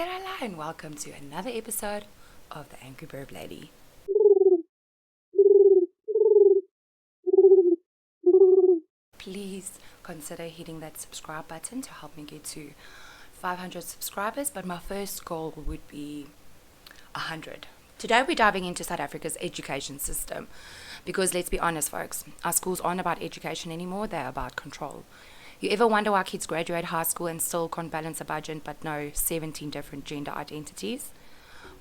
Kerala and welcome to another episode of the Angry Bird Lady. Please consider hitting that subscribe button to help me get to 500 subscribers, but my first goal would be 100. Today we're diving into South Africa's education system because let's be honest folks, our schools aren't about education anymore, they're about control. You ever wonder why kids graduate high school and still can't balance a budget but know 17 different gender identities?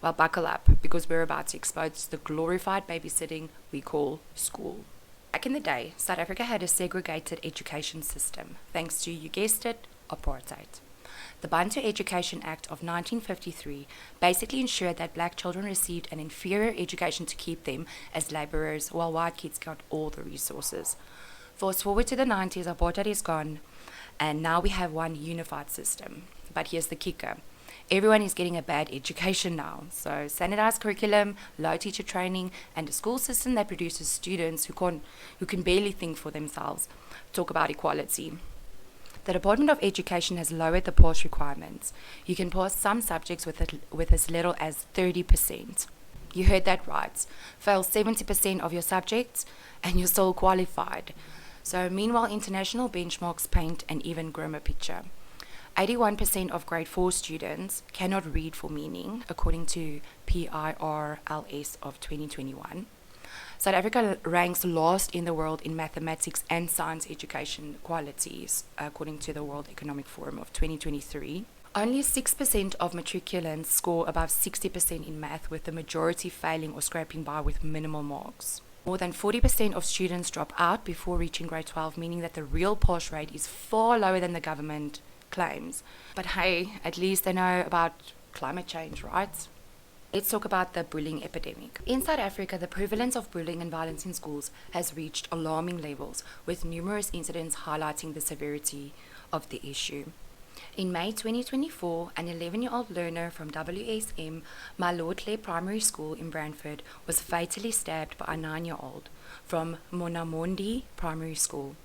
Well, buckle up because we're about to expose the glorified babysitting we call school. Back in the day, South Africa had a segregated education system thanks to, you guessed it, apartheid. The Bantu Education Act of 1953 basically ensured that black children received an inferior education to keep them as laborers while white kids got all the resources. Fast forward to the 90s, apartheid is gone, and now we have one unified system. But here's the kicker. Everyone is getting a bad education now. So standardized curriculum, low teacher training, and a school system that produces students who can barely think for themselves. Talk about equality. The Department of Education has lowered the pass requirements. You can pass some subjects with as little as 30%. You heard that right. Fail 70% of your subjects and you're still qualified. So meanwhile, international benchmarks paint an even grimmer picture. 81% of grade 4 students cannot read for meaning, according to PIRLS of 2021. South Africa ranks last in the world in mathematics and science education qualities, according to the World Economic Forum of 2023. Only 6% of matriculants score above 60% in math, with the majority failing or scraping by with minimal marks. More than 40% of students drop out before reaching grade 12, meaning that the real pass rate is far lower than the government claims. But hey, at least they know about climate change, right? Let's talk about the bullying epidemic. In South Africa, the prevalence of bullying and violence in schools has reached alarming levels, with numerous incidents highlighting the severity of the issue. In May 2024, an 11-year-old learner from WSM, My Lord Clare Primary School in Brandford, was fatally stabbed by a 9-year-old from Monamondi Primary School.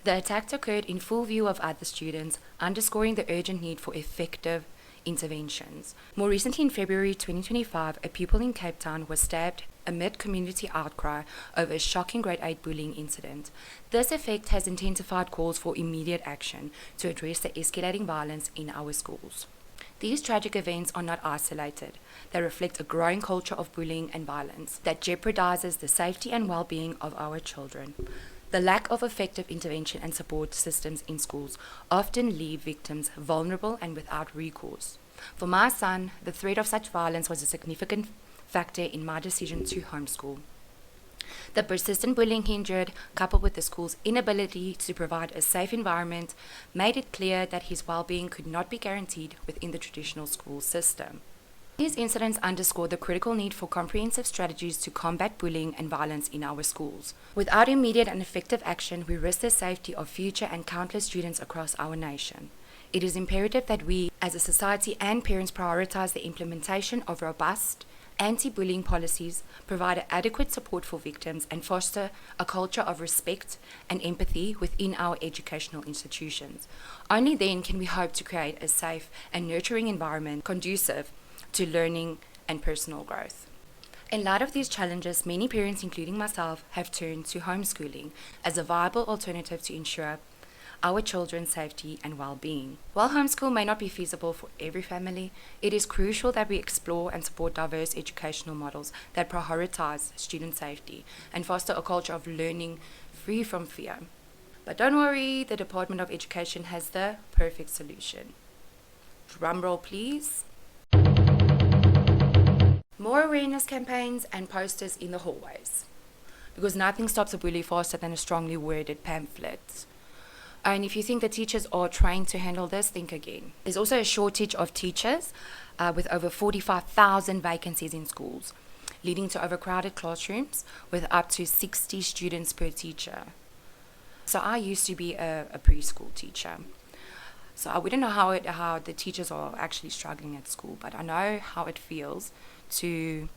The attack occurred in full view of other students, underscoring the urgent need for effective interventions. More recently, in February 2025, a pupil in Cape Town was stabbed amid community outcry over a shocking grade 8 bullying incident. This effect has intensified calls for immediate action to address the escalating violence in our schools. These tragic events are not isolated. They reflect a growing culture of bullying and violence that jeopardizes the safety and well-being of our children. The lack of effective intervention and support systems in schools often leave victims vulnerable and without recourse. For my son, the threat of such violence was a significant factor in my decision to homeschool. The persistent bullying he endured, coupled with the school's inability to provide a safe environment, made it clear that his well-being could not be guaranteed within the traditional school system. These incidents underscore the critical need for comprehensive strategies to combat bullying and violence in our schools. Without immediate and effective action, we risk the safety of future and countless students across our nation. It is imperative that we, as a society and parents, prioritize the implementation of robust anti-bullying policies, provide adequate support for victims, and foster a culture of respect and empathy within our educational institutions. Only then can we hope to create a safe and nurturing environment conducive to learning and personal growth. In light of these challenges, many parents, including myself, have turned to homeschooling as a viable alternative to ensure our children's safety and well-being. While homeschool may not be feasible for every family, it is crucial that we explore and support diverse educational models that prioritize student safety and foster a culture of learning free from fear. But don't worry, the Department of Education has the perfect solution. Drumroll please. More awareness campaigns and posters in the hallways. Because nothing stops a bully faster than a strongly worded pamphlet. And if you think the teachers are trained to handle this, think again. There's also a shortage of teachers with over 45,000 vacancies in schools, leading to overcrowded classrooms with up to 60 students per teacher. So I used to be a preschool teacher. So I wouldn't know how the teachers are actually struggling at school, but I know how it feels to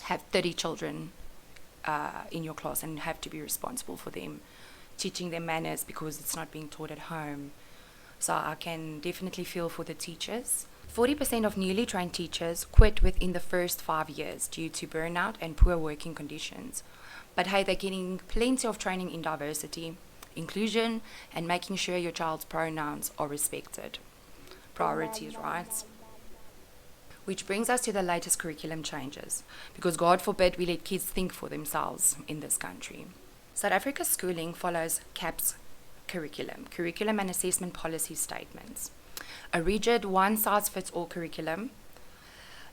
have 30 children in your class and have to be responsible for them, teaching them manners because it's not being taught at home. So I can definitely feel for the teachers. 40% of newly trained teachers quit within the first 5 years due to burnout and poor working conditions. But hey, they're getting plenty of training in diversity, inclusion, and making sure your child's pronouns are respected. Priorities, right? Which brings us to the latest curriculum changes, because God forbid we let kids think for themselves in this country. South Africa's schooling follows CAP's curriculum and assessment policy statements. A rigid one-size-fits-all curriculum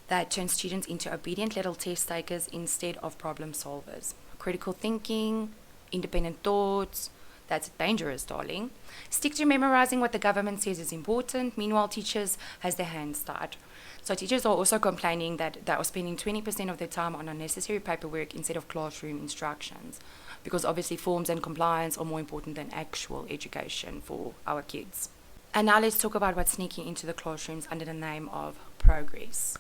that turns students into obedient little test takers instead of problem solvers. Critical thinking, independent thoughts, that's dangerous, darling. Stick to memorizing what the government says is important. Meanwhile, teachers has their hands tied. So teachers are also complaining that they are spending 20% of their time on unnecessary paperwork instead of classroom instructions, because obviously forms and compliance are more important than actual education for our kids. And now let's talk about what's sneaking into the classrooms under the name of progress.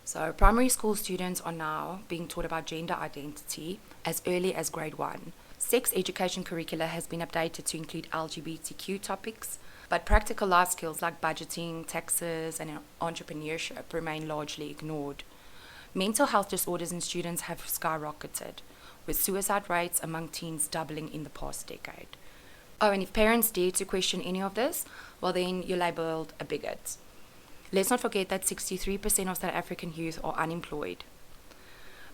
So primary school students are now being taught about gender identity as early as grade 1. Sex education curricula has been updated to include LGBTQ topics, but practical life skills like budgeting, taxes, and entrepreneurship remain largely ignored. Mental health disorders in students have skyrocketed, with suicide rates among teens doubling in the past decade. Oh, and if parents dare to question any of this, well then you're labelled a bigot. Let's not forget that 63% of South African youth are unemployed.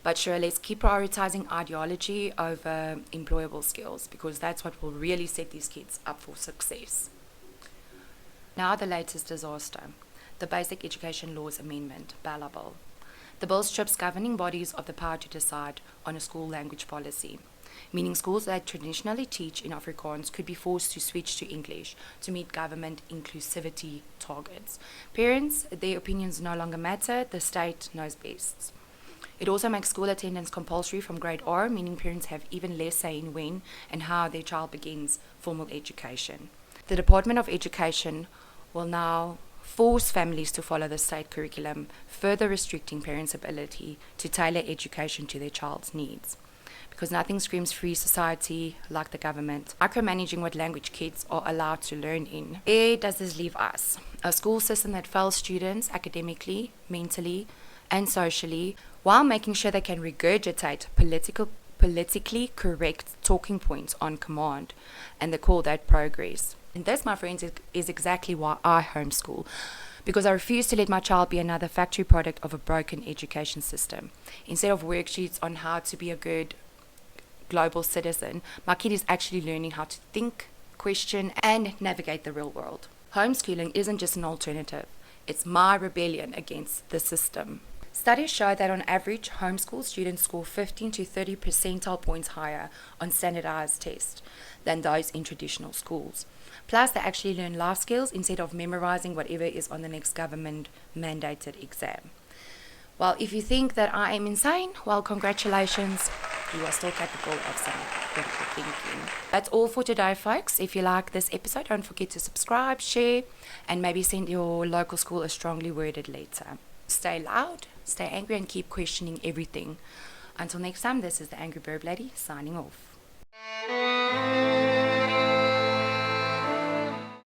But sure, let's keep prioritizing ideology over employable skills, because that's what will really set these kids up for success. Now the latest disaster, the Basic Education Laws Amendment, BALA Bill. The bill strips governing bodies of the power to decide on a school language policy, meaning schools that traditionally teach in Afrikaans could be forced to switch to English to meet government inclusivity targets. Parents, their opinions no longer matter, the state knows best. It also makes school attendance compulsory from grade R, meaning parents have even less say in when and how their child begins formal education. The Department of Education will now force families to follow the state curriculum, further restricting parents' ability to tailor education to their child's needs. Because nothing screams free society like the government micromanaging what language kids are allowed to learn in. Where does this leave us? A school system that fails students academically, mentally, and socially, while making sure they can regurgitate politically correct talking points on command, and they call that progress. And this, my friends, is exactly why I homeschool, because I refuse to let my child be another factory product of a broken education system. Instead of worksheets on how to be a good global citizen, my kid is actually learning how to think, question, and navigate the real world. Homeschooling isn't just an alternative, it's my rebellion against the system. Studies show that on average, homeschool students score 15 to 30 percentile points higher on standardized tests than those in traditional schools. Plus, they actually learn life skills instead of memorizing whatever is on the next government-mandated exam. Well, if you think that I am insane, well, congratulations, you are still capable of some critical thinking. That's all for today, folks. If you like this episode, don't forget to subscribe, share, and maybe send your local school a strongly worded letter. Stay loud, stay angry, and keep questioning everything. Until next time, this is the Angry Bird Lady signing off.